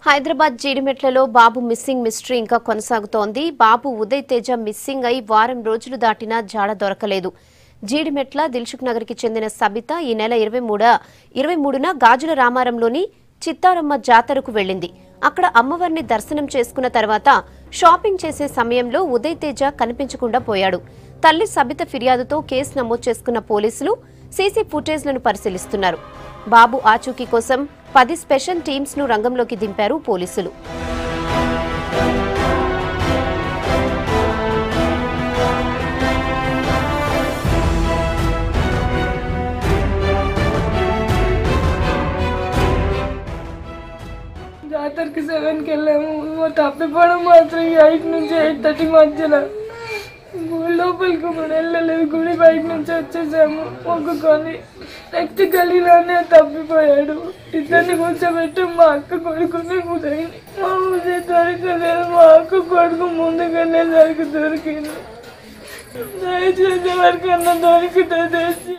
హైదరాబాద్ జీడిమెట్లలో బాబు missing mystery ఇంకా కొనసాగుతోంది. బాబు Uday Teja missing అయి వారం రోజులు దాటినా జాడ దొరకలేదు. జీడిమెట్ల దిల్సుఖ్ నగర్ కి చెందిన సబిత ఈ నెల 23న గాజుల రామారంలోని చిత్తారమ్మ జాతరకు వెళ్లింది. అక్కడ అమ్మవారిని దర్శనం చేసుకున్న తర్వాత షాపింగ్ చేసే సమయంలో ఉదయ్ తేజ కనిపించకుండా పోయాడు. తల్లి సబిత ఫిర్యాదుతో కేసు నమోదు చేసుకున్న పోలీసులు సీసీ ఫుటేజ్లను పరిశీలిస్తున్నారు. బాబు ఆచూకీ కోసం 10 స్పెషల్ టీమ్స్ ను రంగంలోకి దింపారు పోలీసులు. జాతరకి 7కి వెళ్ళాము. తప్పిపోవడం మాత్రం 8 నుంచి 8:30 మధ్యలో గుడి లోపలికి మనం వెళ్ళలేదు. గుడి బయట నుంచి వచ్చేసాము మొక్కుకొని. నెక్స్ట్ గలీలోనే తప్పిపోయాడు. ఇద్దరిని కూర్చోబెట్టి మా అక్క కొడుకుని ఉదయని మా ఉదయం దొరకలేదు. మా అక్క కొడుకు ముందుగానే దొరికింది. దయచేసి ఎవరికన్నా దొరికితే తెచ్చి